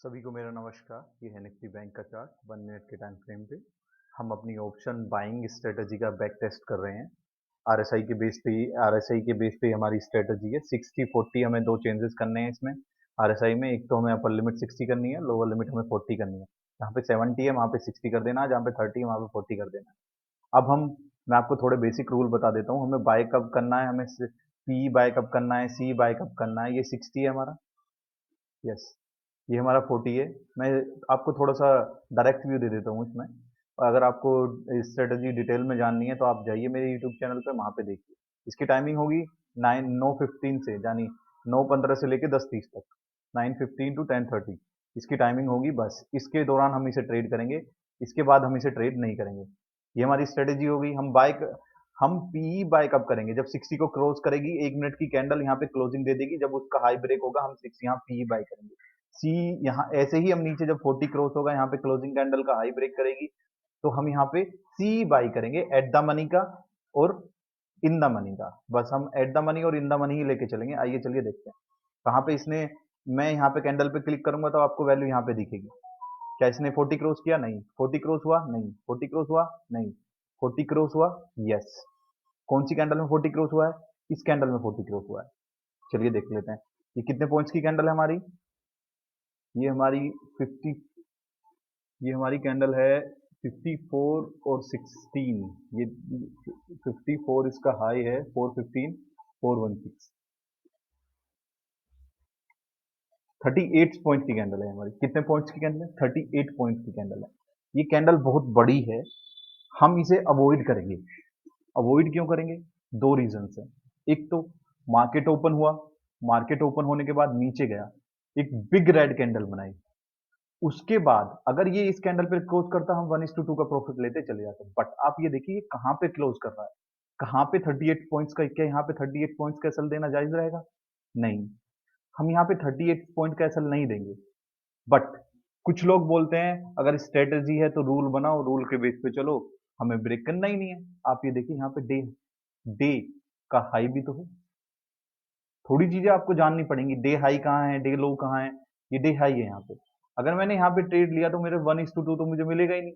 सभी को मेरा नमस्कार। ये है निफ्टी बैंक का चार्ट 1 मिनट के टाइम फ्रेम पे। हम अपनी ऑप्शन बाइंग स्ट्रेटजी का बैक टेस्ट कर रहे हैं। आरएसआई के बेस पे हमारी स्ट्रेटजी है। 60-40 हमें दो चेंजेस करने हैं इसमें। आरएसआई में एक तो हमें अपर लिमिट 60 करनी है, लोअर लिमिट हमें 40 करनी है। जहाँ पे 70 है वहाँ पे 60 कर देना है, जहाँ पे 30 है वहाँ पे 40 कर देना है। अब मैं आपको थोड़े बेसिक रूल बता देता हूँ। हमें बाय कब करना है, हमें पी बाय कब करना है, सी बाय कब करना है। ये 60 है हमारा। यस, ये हमारा 40 है। मैं आपको थोड़ा सा डायरेक्ट व्यू दे देता हूँ इसमें। और अगर आपको स्ट्रेटजी डिटेल में जाननी है तो आप जाइए मेरे यूट्यूब चैनल पे, वहाँ पे देखिए। इसकी टाइमिंग होगी 9:15 से, यानी 9:15 से लेके 10:30 तक। 9:15 टू 10:30 इसकी टाइमिंग होगी। बस इसके दौरान हम इसे ट्रेड करेंगे। इसके बाद हम इसे ट्रेड नहीं करेंगे। ये हमारी स्ट्रेटजी हो गई। हम पी बाय कब करेंगे, जब 60 को क्रॉस करेगी, 1 मिनट की कैंडल यहाँ पे क्लोजिंग दे देगी, जब उसका हाई ब्रेक होगा हम 6 यहाँ पी बाय करेंगे। सी, यहाँ ऐसे ही हम नीचे जब 40 क्रॉस होगा, यहाँ पे क्लोजिंग कैंडल का हाई ब्रेक करेगी, तो हम यहाँ पे सी बाई करेंगे एट द मनी का और इन द मनी का। बस हम एट द मनी और इन द मनी ही लेके चलेंगे। आइए चलिए देखते हैं कहाँ पे इसने। मैं यहाँ पे कैंडल पे क्लिक करूंगा तो आपको वैल्यू यहाँ पे दिखेगी। क्या इसने 40 क्रॉस किया? नहीं। 40 क्रॉस हुआ? नहीं। 40 क्रॉस हुआ? नहीं। 40 क्रॉस हुआ? यस। कौन सी कैंडल में 40 क्रॉस हुआ है? इस कैंडल में 40 क्रॉस हुआ है। चलिए देख लेते हैं। ये कितने पॉइंट्स की कैंडल है हमारी? ये हमारी 50 ये हमारी कैंडल है 54 और 16। ये 54 इसका हाई है, 415, 416। 38 पॉइंट की कैंडल है हमारी। कितने पॉइंट्स की कैंडल है? 38 पॉइंट की कैंडल है। ये कैंडल बहुत बड़ी है। हम इसे अवॉइड करेंगे। अवॉइड क्यों करेंगे? दो रीजन है। एक तो मार्केट ओपन हुआ, मार्केट ओपन होने के बाद नीचे गया, एक बिग रेड कैंडल बनाई। उसके बाद अगर ये इस कैंडल पे क्लोज करता, हम 1:2 का प्रॉफिट लेते चले जाते। बट आप ये देखिए कहाँ पे क्लोज कर रहा है, कहाँ पे 38 पॉइंट्स का। क्या यहाँ पे 38 पॉइंट्स का एसएल देना जायज रहेगा? नहीं। हम यहाँ पे 38 पॉइंट का एसएल नहीं देंगे। बट कुछ लोग बोलते हैं अगर स्ट्रेटेजी है तो रूल बनाओ, रूल के बेस पे चलो, हमें ब्रेक करना ही नहीं है। आप ये देखिए यहाँ पे डे डे का हाई भी तो है। थोड़ी चीजें आपको जाननी पड़ेंगी। डे हाई कहाँ है, डे लो कहाँ है। ये डे हाई है यहाँ पे। अगर मैंने यहाँ पे ट्रेड लिया तो मेरे 1:2 तो मुझे मिलेगा ही नहीं।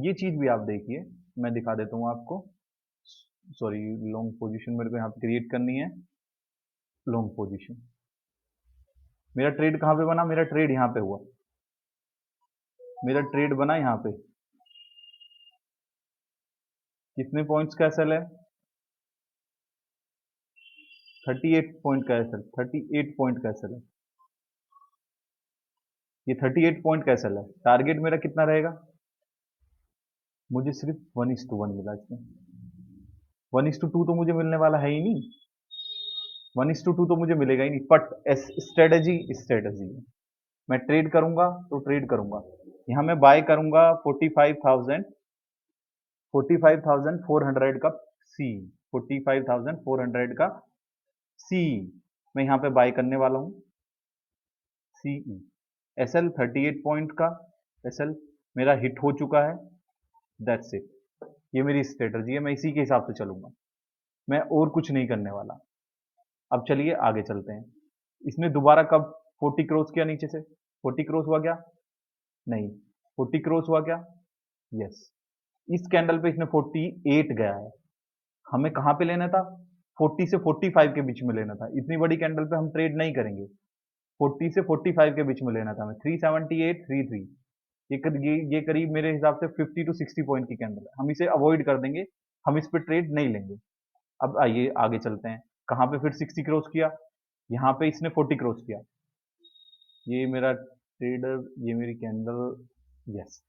ये चीज भी आप देखिए। मैं दिखा देता हूँ आपको। सॉरी, लॉन्ग पोजीशन मेरे को यहाँ पे क्रिएट करनी है। Long position. मेरा ट्रेड कहाँ पे बना? मेरा ट्रेड यहाँ पे हुआ। मेरा ट्रेड बना यहाँ पे। कितने पॉइंट्स का एसएल है? 38 पॉइंट का एसएल। 38 पॉइंट का एसएल है। ये 38 पॉइंट का एसएल है। टारगेट मेरा कितना रहेगा? मुझे सिर्फ 1:1 मिला इसमें। 1:2 तो मुझे मिलने वाला है ही नहीं। 1:2 तो मुझे मिलेगा ही नहीं। बट स्ट्रेटेजी स्ट्रेटेजी है। मैं ट्रेड करूंगा तो ट्रेड करूंगा। यहाँ मैं बाय करूंगा 45,400 का सी। 45,400 का सी मैं यहाँ पे बाय करने वाला हूँ। सीई एसएल 38 पॉइंट का एसएल मेरा हिट हो चुका है। That's it. ये मेरी स्ट्रेटजी है। मैं इसी के हिसाब से चलूंगा। मैं और कुछ नहीं करने वाला। अब चलिए आगे चलते हैं। इसने दोबारा कब 40 क्रॉस किया नीचे से? 40 क्रॉस हुआ क्या? नहीं। 40 क्रॉस हुआ क्या? यस। इस कैंडल पे इसने 48 गया है। हमें कहाँ पे लेना था? 40 से 45 के बीच में लेना था। इतनी बड़ी कैंडल पे हम ट्रेड नहीं करेंगे। 40 से 45 के बीच में लेना था हमें। 378, 33। ये करीब मेरे हिसाब से 50 टू 60 पॉइंट की कैंडल है। हम इसे अवॉइड कर देंगे। हम इस पे ट्रेड नहीं लेंगे। अब आइए आगे चलते हैं। कहाँ पे फिर 60 क्रॉस किया? यहाँ पे इसने 40 क्रॉस किया। ये मेरा ट्रेडर, ये मेरी कैंडल। यस।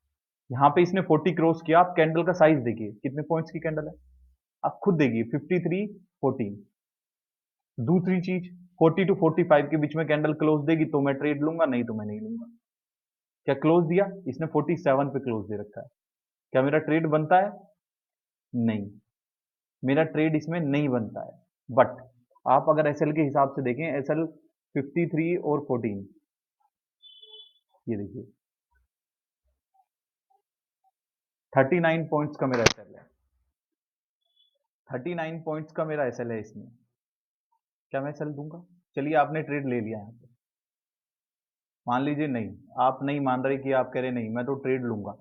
यहाँ पे इसने 40 क्रॉस किया। आप कैंडल का साइज देखिए कितने पॉइंट्स की कैंडल है। आप खुद देखिए 53, 14। दूसरी चीज, 40 टू 45 के बीच में कैंडल क्लोज देगी तो मैं ट्रेड लूंगा, नहीं तो मैं नहीं लूंगा। क्या क्लोज दिया? इसने 47 पे क्लोज दे रखा है। क्या मेरा ट्रेड बनता है? नहीं। मेरा ट्रेड इसमें नहीं बनता है। बट आप अगर एसएल के हिसाब से देखें, एसएल 53 और 14। ये देखिए 39 पॉइंट्स का मेरा एसएल है। 39 पॉइंट्स का मेरा एसएल है इसमें। क्या मैं एसएल दूंगा? चलिए आपने ट्रेड ले लिया यहाँ पे। मान लीजिए नहीं, आप नहीं मान रहे कि आप कह रहे नहीं मैं तो ट्रेड लूंगा,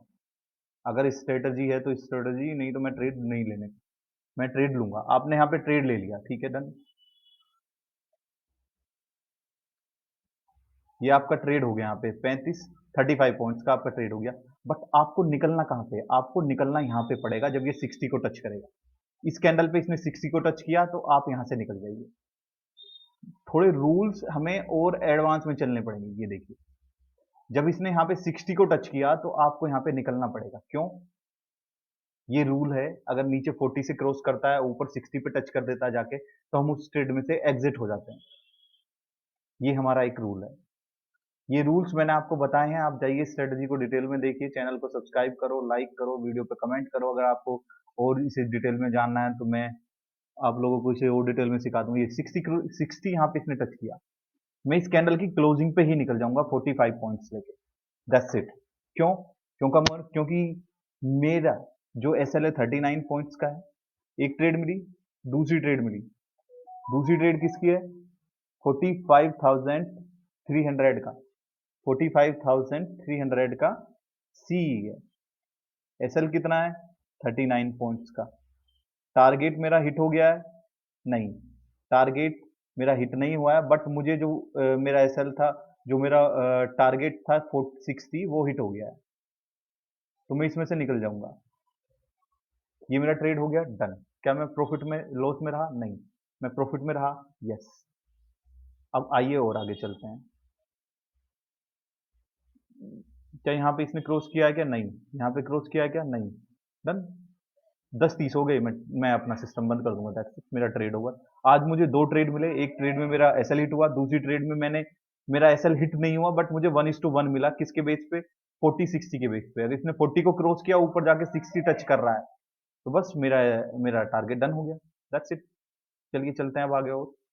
अगर स्ट्रेटजी है तो स्ट्रेटजी, नहीं तो मैं ट्रेड नहीं लेने, मैं ट्रेड लूंगा। आपने यहाँ पे ट्रेड ले लिया, ठीक है, डन। ये आपका ट्रेड हो गया, यहाँ पे 35 पॉइंट्स का आपका ट्रेड हो गया। बट आपको निकलना कहाँ पे, आपको निकलना यहाँ पे पड़ेगा जब ये 60 को टच करेगा। इस कैंडल पे इसने 60 को टच किया तो आप यहाँ से निकल जाइए। थोड़े रूल्स हमें और एडवांस में चलने पड़ेंगे। ये देखिए, जब इसने यहाँ पे 60 को टच किया तो आपको यहाँ पे निकलना पड़ेगा। क्यों? ये रूल है, अगर नीचे 40 से क्रॉस करता है, ऊपर 60 पे टच कर देता है जाके, तो हम उस ट्रेड में से एग्जिट हो जाते हैं। ये हमारा एक रूल है। ये रूल्स मैंने आपको बताए हैं, आप जाइए स्ट्रेटजी को डिटेल में देखिए, चैनल को सब्सक्राइब करो, लाइक करो, वीडियो पे कमेंट करो। अगर आपको और इसे डिटेल में जानना है तो मैं आप लोगों को इसे और डिटेल में सिखा दूंगा। ये 60 यहाँ पे इसने टच किया, मैं इस कैंडल की क्लोजिंग पे ही निकल जाऊंगा 45 पॉइंट्स लेके। That's it. क्यों? क्योंकि मेरा जो एस एल है 39 पॉइंट्स का है। एक ट्रेड मिली, दूसरी ट्रेड मिली, दूसरी ट्रेड किसकी है? 45,300 का, 45,300 का सी है। एस एल कितना है? 39 पॉइंट्स का। टारगेट मेरा हिट हो गया है? नहीं, टारगेट मेरा हिट नहीं हुआ है, बट मुझे जो मेरा एस एल था, जो मेरा टारगेट था 60, वो हिट हो गया है, तो मैं इसमें से निकल जाऊंगा। ये मेरा ट्रेड हो गया, डन। क्या मैं प्रॉफिट में, लॉस में रहा? नहीं, मैं प्रॉफिट में रहा, यस। अब आइए और आगे चलते हैं। क्या यहाँ पे इसने क्रॉस किया है क्या? नहीं। यहाँ पे क्रॉस किया है क्या? नहीं। डन। 10:30 हो गए, मैं अपना सिस्टम बंद कर दूंगा। दैट्स इट, मेरा ट्रेड होगा। आज मुझे दो ट्रेड मिले, एक ट्रेड में मेरा एसएल हिट हुआ, दूसरी ट्रेड में मेरा एसएल हिट नहीं हुआ, बट मुझे 1:1 मिला। किसके बेस पे? 40-60 के बेस पे। अगर इसने 40 को क्रॉस किया, ऊपर जाके 60 टच कर रहा है, तो बस मेरा मेरा टारगेट डन हो गया। That's it. चलिए चलते हैं अब आगे और।